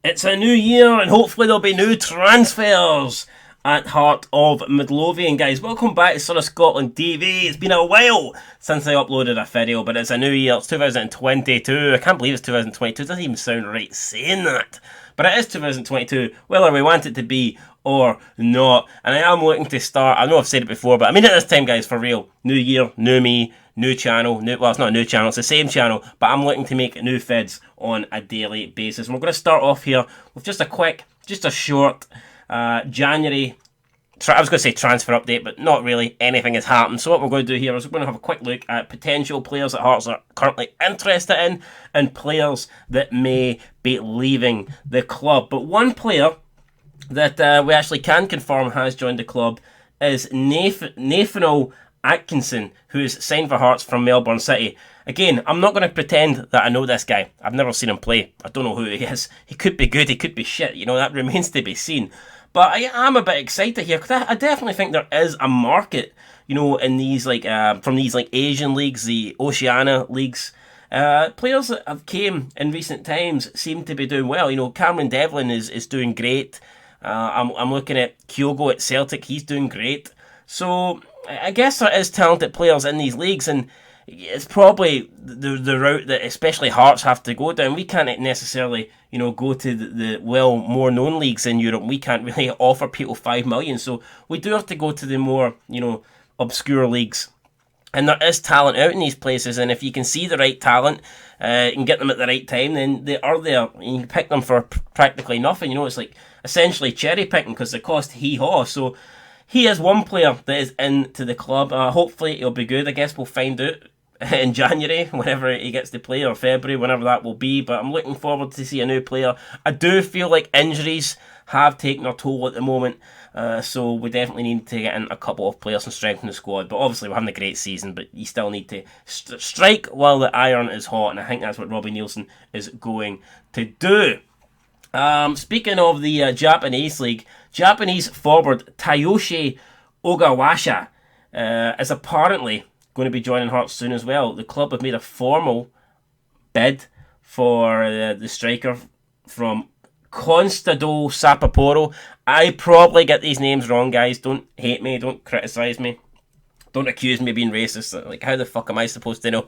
It's a new year and hopefully there'll be new transfers at Heart of Midlothian, guys. Welcome back to Son of Scotland TV. It's been a while since I uploaded a video, but it's a new year. It's 2022. I can't believe it's 2022. It doesn't even sound right saying that. But it is 2022, whether we want it to be or not. And I am looking to start, I know I've said it before, but I mean it this time, guys, for real. New year, new me, new channel. Well, it's not a new channel, it's the same channel, but I'm looking to make new vids on a daily basis. And we're going to start off here with just a short January, I was going to say transfer update, but not really. Anything has happened. So what we're going to do here is we're going to have a quick look at potential players that Hearts are currently interested in and players that may be leaving the club. But one player that we actually can confirm has joined the club is Nathaniel Atkinson, who's signed for Hearts from Melbourne City. Again, I'm not going to pretend that I know this guy. I've never seen him play. I don't know who he is. He could be good, he could be shit. You know, that remains to be seen. But I am a bit excited here because I definitely think there is a market, you know, in these from these Asian leagues, the Oceania leagues. Players that have came in recent times seem to be doing well. You know, Cameron Devlin is doing great. I'm looking at Kyogo at Celtic. He's doing great. So I guess there is talented players in these leagues, and it's probably the route that especially Hearts have to go down. We can't necessarily, you know, go to the more known leagues in Europe. We can't really offer people 5 million, so we do have to go to the more, you know, obscure leagues. And there is talent out in these places, and if you can see the right talent and get them at the right time, then they are there. You can pick them for practically nothing. You know, it's like essentially cherry picking because they cost hee-haw. So he is one player that is into the club. Hopefully he'll be good. I guess we'll find out in January, whenever he gets to play, or February, whenever that will be. But I'm looking forward to see a new player. I do feel like injuries have taken their toll at the moment, so we definitely need to get in a couple of players and strengthen the squad. But obviously we're having a great season, but you still need to strike while the iron is hot, and I think that's what Robbie Nielsen is going to do. Speaking of the Japanese league, Japanese forward Tayoshi Ogawasha is apparently going to be joining Hearts soon as well. The club have made a formal bid for the striker from Constadole Sapporo. I probably get these names wrong, guys. Don't hate me, don't criticise me. Don't accuse me of being racist. Like, how the fuck am I supposed to know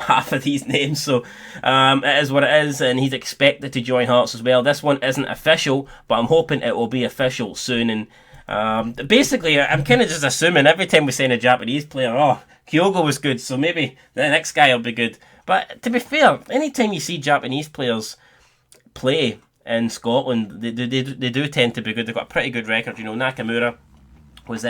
half of these names? So, it is what it is, and he's expected to join Hearts as well. This one isn't official, but I'm hoping it will be official soon. And basically, I'm kind of just assuming every time we sign a Japanese player, oh, Kyogo was good, so maybe the next guy will be good. But to be fair, anytime you see Japanese players play in Scotland, they do tend to be good. They've got a pretty good record. You know, Nakamura was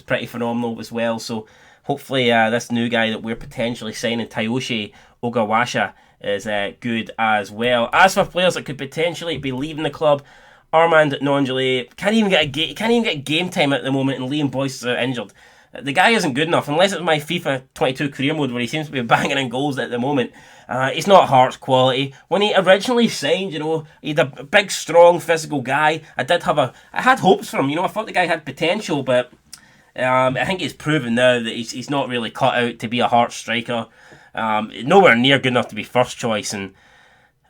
pretty phenomenal as well. So hopefully this new guy that we're potentially signing, Tayoshi Ogawasha, is good as well. As for players that could potentially be leaving the club, Armand Nonjale can't even get game time at the moment, and Liam Boyce is out injured. The guy isn't good enough, unless it's my FIFA 22 career mode where he seems to be banging in goals at the moment. He's not Hearts quality. When he originally signed, you know, he's a big, strong, physical guy. I had hopes for him. You know, I thought the guy had potential, but I think he's proven now that he's not really cut out to be a Hearts striker. Nowhere near good enough to be first choice, and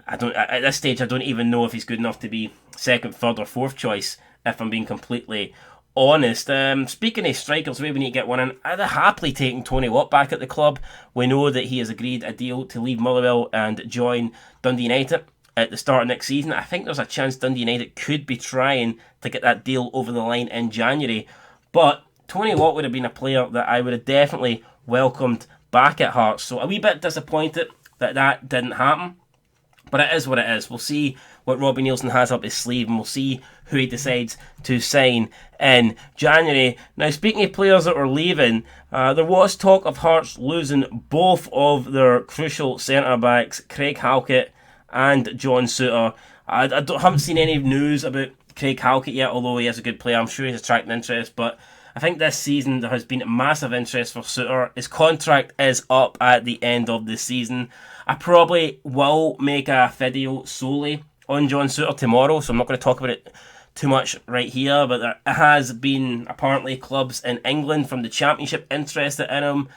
at this stage I don't even know if he's good enough to be second, third, or fourth choice, if I'm being completely honest. Speaking of strikers, maybe we need to get one in. I'd have happily taken Tony Watt back at the club. We know that he has agreed a deal to leave Motherwell and join Dundee United at the start of next season. I think there's a chance Dundee United could be trying to get that deal over the line in January. But Tony Watt would have been a player that I would have definitely welcomed back at Hearts. So a wee bit disappointed that didn't happen. But it is what it is. We'll see what Robbie Nielsen has up his sleeve, and we'll see who he decides to sign in January. Now, speaking of players that were leaving, there was talk of Hearts losing both of their crucial centre-backs, Craig Halkett and John Souttar. I haven't seen any news about Craig Halkett yet, although he is a good player. I'm sure he's attracting interest, but I think this season there has been massive interest for Souttar. His contract is up at the end of the season. I probably will make a video solely on John Souttar tomorrow, so I'm not going to talk about it too much right here, but there has been apparently clubs in England from the Championship interested in him.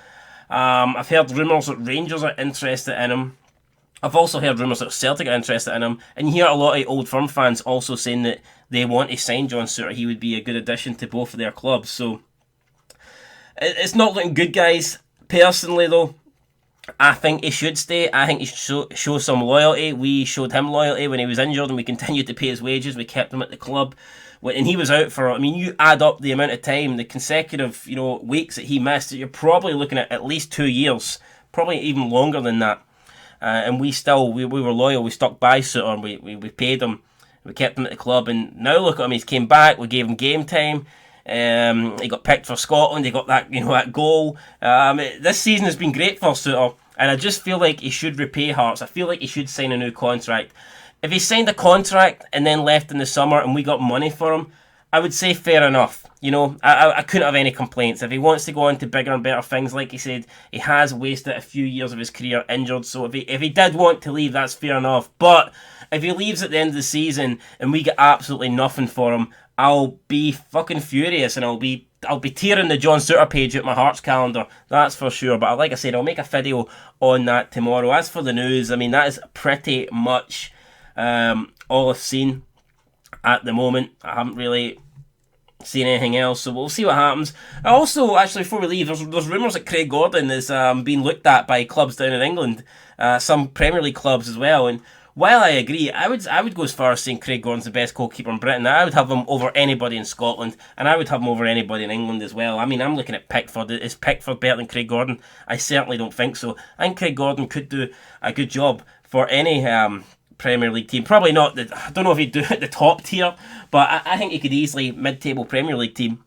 I've heard rumours that Rangers are interested in him. I've also heard rumours that Celtic are interested in him, and you hear a lot of Old Firm fans also saying that they want to sign John Souttar. He would be a good addition to both of their clubs. So it's not looking good, guys. Personally, though, I think he should stay. I think he should show some loyalty. We showed him loyalty when he was injured, and we continued to pay his wages. We kept him at the club. And he was out for, I mean, you add up the amount of time, the consecutive, weeks that he missed, you're probably looking at least 2 years, probably even longer than that. And we were loyal. We stuck by Souttar, and we paid him. We kept him at the club, and now look at him. He's came back. We gave him game time. He got picked for Scotland. He got that goal. This season has been great for Souttar, and I just feel like he should repay Hearts. I feel like he should sign a new contract. If he signed a contract and then left in the summer and we got money for him, I would say fair enough. I couldn't have any complaints. If he wants to go on to bigger and better things, like he said, he has wasted a few years of his career injured. So if he did want to leave, that's fair enough. But if he leaves at the end of the season and we get absolutely nothing for him, I'll be fucking furious, and I'll be tearing the John Souttar page out my Hearts calendar. That's for sure. But like I said, I'll make a video on that tomorrow. As for the news, I mean, that is pretty much all I've seen at the moment. I haven't really seen anything else, so we'll see what happens. Also, actually, before we leave, there's rumours that Craig Gordon is being looked at by clubs down in England, some Premier League clubs as well. And while I agree, I would go as far as saying Craig Gordon's the best goalkeeper in Britain. I would have him over anybody in Scotland, and I would have him over anybody in England as well. I mean, I'm looking at Pickford. Is Pickford better than Craig Gordon? I certainly don't think so. I think Craig Gordon could do a good job for any Premier League team. Probably not. I don't know if he'd do it at the top tier, but I think he could easily mid-table Premier League team.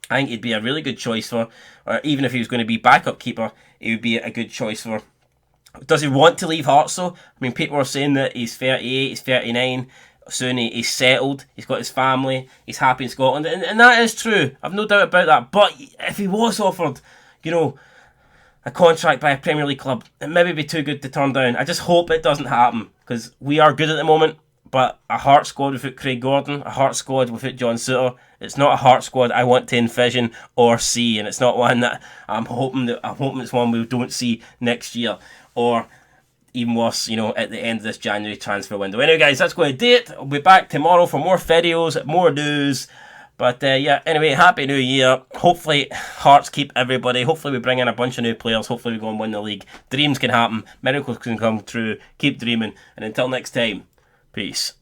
I think he'd be a really good choice for, or even if he was going to be backup keeper, he would be a good choice for. Does he want to leave Hearts though? I mean, people are saying that he's 38, he's 39, soon he's settled, he's got his family, he's happy in Scotland, and that is true. I've no doubt about that. But if he was offered, a contract by a Premier League club, it maybe be too good to turn down. I just hope it doesn't happen, because we are good at the moment, but a Hearts squad without Craig Gordon, a Hearts squad without John Souttar, it's not a Hearts squad I want to envision or see, and it's not one that I'm hoping it's one we don't see next year, or even worse, at the end of this January transfer window. Anyway, guys, that's going to do it. I'll be back tomorrow for more videos, more news. But anyway, Happy New Year. Hopefully Hearts keep everybody. Hopefully we bring in a bunch of new players. Hopefully we go and win the league. Dreams can happen. Miracles can come true. Keep dreaming. And until next time, peace.